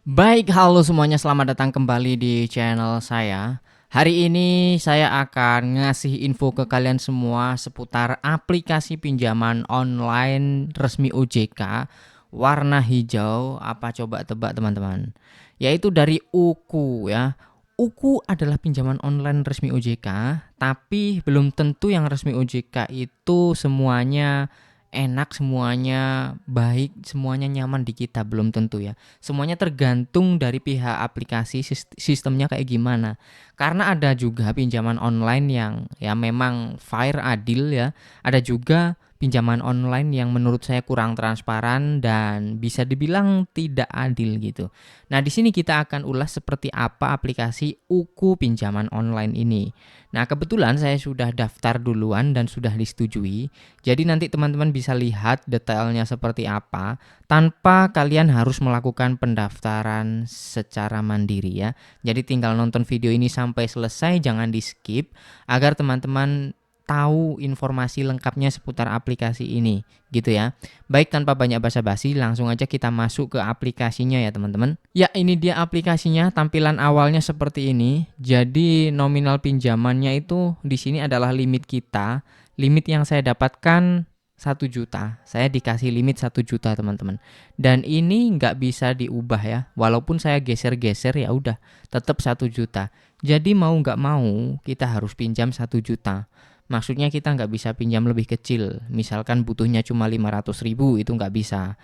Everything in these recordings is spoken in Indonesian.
Baik, halo semuanya, selamat datang kembali di channel saya. Hari ini saya akan ngasih info ke kalian semua seputar aplikasi pinjaman online resmi OJK warna hijau. Apa coba tebak teman-teman? Yaitu dari Uku ya. Uku adalah pinjaman online resmi OJK, tapi belum tentu yang resmi OJK itu semuanya enak, semuanya baik, semuanya nyaman di kita, belum tentu ya. Semuanya tergantung dari pihak aplikasi sistemnya kayak gimana. Karena ada juga pinjaman online yang ya memang fair, adil ya. Ada juga pinjaman online yang menurut saya kurang transparan dan bisa dibilang tidak adil gitu. Nah, di sini kita akan ulas seperti apa aplikasi Uku pinjaman online ini. Nah, kebetulan saya sudah daftar duluan dan sudah disetujui. Jadi nanti teman-teman bisa lihat detailnya seperti apa tanpa kalian harus melakukan pendaftaran secara mandiri ya. Jadi tinggal nonton video ini sampai selesai, jangan di skip agar teman-teman tahu informasi lengkapnya seputar aplikasi ini gitu ya. Baik, tanpa banyak basa-basi langsung aja kita masuk ke aplikasinya ya teman-teman. Ya, ini dia aplikasinya, tampilan awalnya seperti ini. Jadi nominal pinjamannya itu di sini adalah limit kita. Limit yang saya dapatkan 1 juta. Saya dikasih limit 1 juta teman-teman. Dan ini nggak bisa diubah ya. Walaupun saya geser-geser ya udah tetap 1 juta. Jadi mau nggak mau kita harus pinjam 1 juta. Maksudnya kita nggak bisa pinjam lebih kecil. Misalkan butuhnya cuma 500.000 itu nggak bisa.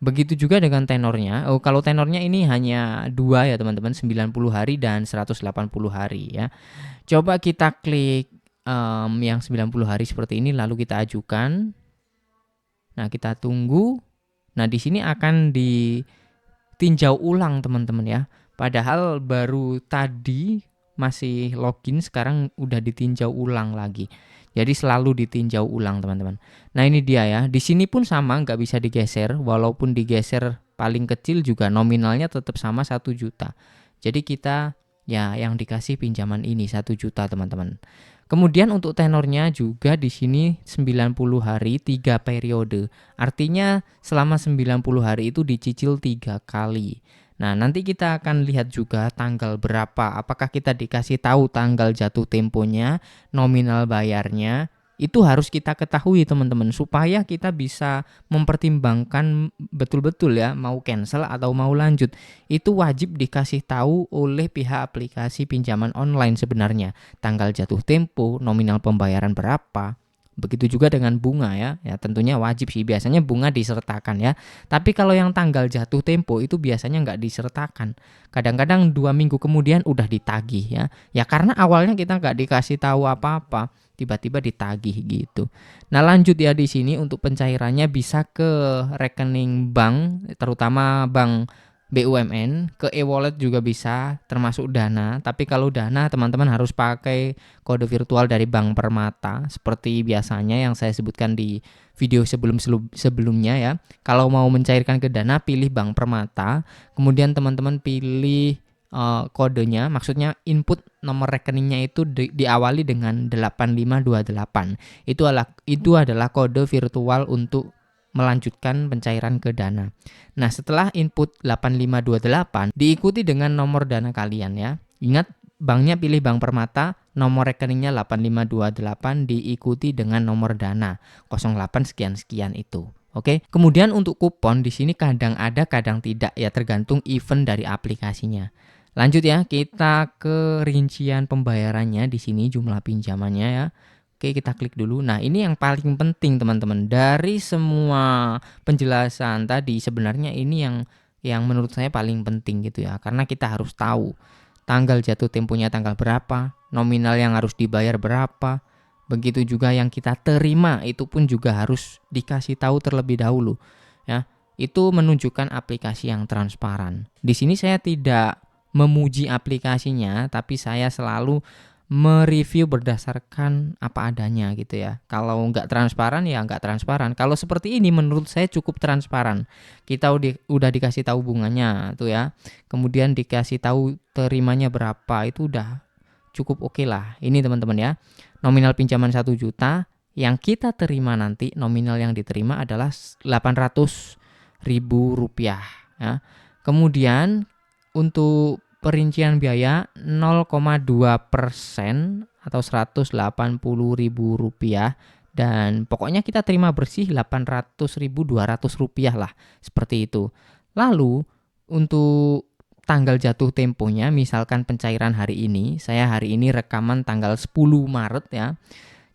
Begitu juga dengan tenornya. Oh, kalau tenornya ini hanya dua ya teman-teman, 90 hari dan 180 hari ya. Coba kita klik yang 90 hari seperti ini lalu kita ajukan. Nah, kita tunggu. Nah, di sini akan ditinjau ulang teman-teman ya. Padahal baru tadi masih login, sekarang udah ditinjau ulang lagi. Jadi selalu ditinjau ulang teman-teman. Nah, ini dia ya. Di sini pun sama, nggak bisa digeser. Walaupun digeser paling kecil juga nominalnya tetap sama 1 juta. Jadi kita ya yang dikasih pinjaman ini 1 juta teman-teman. Kemudian untuk tenornya juga di sini 90 hari 3 periode. Artinya selama 90 hari itu dicicil 3 kali. Nah, nanti kita akan lihat juga tanggal berapa. Apakah kita dikasih tahu tanggal jatuh temponya, nominal bayarnya. Itu harus kita ketahui teman-teman supaya kita bisa mempertimbangkan betul-betul ya mau cancel atau mau lanjut. Itu wajib dikasih tahu oleh pihak aplikasi pinjaman online sebenarnya. Tanggal jatuh tempo, nominal pembayaran berapa. Begitu juga dengan bunga ya. Ya tentunya wajib sih, biasanya bunga disertakan ya. Tapi kalau yang tanggal jatuh tempo itu biasanya nggak disertakan. Kadang-kadang 2 minggu kemudian udah ditagih ya. Ya karena awalnya kita nggak dikasih tahu apa-apa, tiba-tiba ditagih gitu. Nah, lanjut ya, di sini untuk pencairannya bisa ke rekening bank, terutama bank BUMN, ke e-wallet juga bisa, termasuk Dana. Tapi kalau Dana teman-teman harus pakai kode virtual dari Bank Permata seperti biasanya yang saya sebutkan di video sebelumnya ya. Kalau mau mencairkan ke Dana pilih Bank Permata, kemudian teman-teman pilih kodenya, maksudnya input nomor rekeningnya itu diawali dengan 8528. Itu adalah kode virtual untuk melanjutkan pencairan ke Dana. Nah, setelah input 8528 diikuti dengan nomor Dana kalian ya. Ingat, banknya pilih Bank Permata, nomor rekeningnya 8528 diikuti dengan nomor Dana 08 sekian-sekian itu. Oke. Kemudian untuk kupon di sini kadang ada, kadang tidak ya, tergantung event dari aplikasinya. Lanjut ya, kita ke rincian pembayarannya di sini, jumlah pinjamannya ya. Oke, kita klik dulu. Nah, ini yang paling penting teman-teman. Dari semua penjelasan tadi sebenarnya ini yang menurut saya paling penting gitu ya. Karena kita harus tahu tanggal jatuh temponya tanggal berapa, nominal yang harus dibayar berapa. Begitu juga yang kita terima itu pun juga harus dikasih tahu terlebih dahulu ya. Itu menunjukkan aplikasi yang transparan. Di sini saya tidak memuji aplikasinya, tapi saya selalu mereview berdasarkan apa adanya gitu ya. Kalau nggak transparan ya nggak transparan. Kalau seperti ini menurut saya cukup transparan. Kita udah dikasih tahu bunganya tuh ya. Kemudian dikasih tahu terimanya berapa, itu udah cukup oke lah. Ini teman-teman ya. Nominal pinjaman 1 juta, yang kita terima nanti nominal yang diterima adalah 800.000 rupiah ya. Kemudian untuk perincian biaya 0,2% atau Rp180.000, dan pokoknya kita terima bersih Rp800.200 lah, seperti itu. Lalu untuk tanggal jatuh temponya, misalkan pencairan hari ini, saya hari ini rekaman tanggal 10 Maret ya.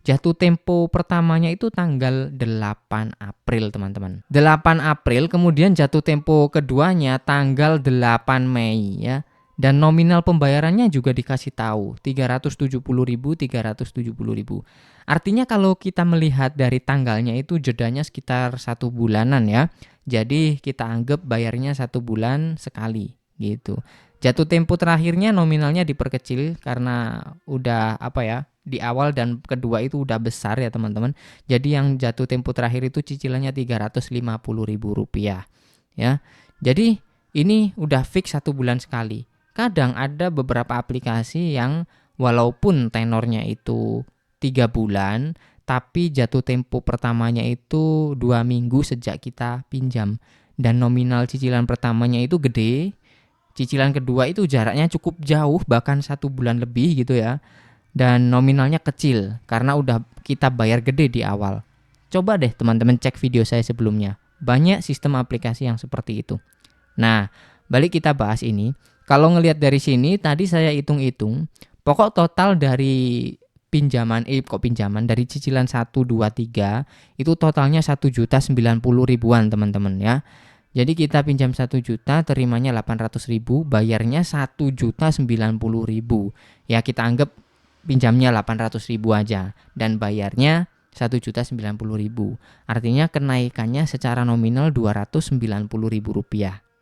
Jatuh tempo pertamanya itu tanggal 8 April teman-teman. 8 April, kemudian jatuh tempo keduanya tanggal 8 Mei ya. Dan nominal pembayarannya juga dikasih tahu, 370.000. Artinya kalau kita melihat dari tanggalnya itu jedanya sekitar 1 bulanan ya. Jadi kita anggap bayarnya 1 bulan sekali gitu. Jatuh tempo terakhirnya nominalnya diperkecil karena udah di awal dan kedua itu udah besar ya teman-teman. Jadi yang jatuh tempo terakhir itu cicilannya Rp350.000 ya. Jadi ini udah fix 1 bulan sekali. Kadang ada beberapa aplikasi yang walaupun tenornya itu 3 bulan, tapi jatuh tempo pertamanya itu 2 minggu sejak kita pinjam. Dan nominal cicilan pertamanya itu gede, cicilan kedua itu jaraknya cukup jauh, bahkan 1 bulan lebih gitu ya. Dan nominalnya kecil karena udah kita bayar gede di awal. Coba deh teman-teman cek video saya sebelumnya. Banyak sistem aplikasi yang seperti itu. Nah, balik kita bahas ini. Kalau ngelihat dari sini, tadi saya hitung-hitung, pokok total dari dari cicilan 1, 2, 3, itu totalnya 1.090.000-an teman-teman ya. Jadi kita pinjam 1 juta, terimanya 800.000, bayarnya 1.090.000. Ya kita anggap pinjamnya 800.000 aja dan bayarnya 1.090.000. Artinya kenaikannya secara nominal Rp290.000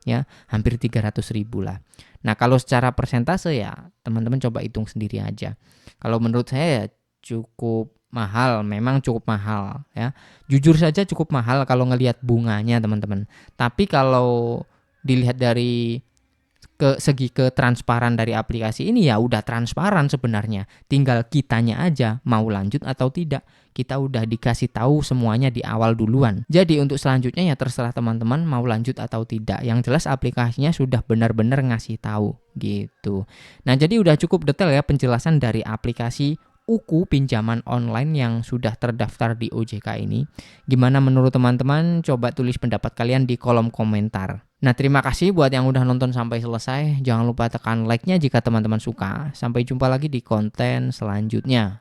ya, hampir 300.000 lah. Nah, kalau secara persentase ya teman-teman coba hitung sendiri aja. Kalau menurut saya ya cukup mahal, memang cukup mahal ya. Jujur saja cukup mahal kalau ngelihat bunganya teman-teman. Tapi kalau dilihat dari segi ketransparan dari aplikasi ini ya udah transparan sebenarnya. Tinggal kitanya aja mau lanjut atau tidak. Kita udah dikasih tahu semuanya di awal duluan. Jadi untuk selanjutnya ya terserah teman-teman mau lanjut atau tidak. Yang jelas aplikasinya sudah benar-benar ngasih tahu gitu. Nah, jadi udah cukup detail ya penjelasan dari aplikasi UKU pinjaman online yang sudah terdaftar di OJK ini. Gimana menurut teman-teman? Coba tulis pendapat kalian di kolom komentar. Nah, terima kasih buat yang udah nonton sampai selesai. Jangan lupa tekan like-nya jika teman-teman suka. Sampai jumpa lagi di konten selanjutnya.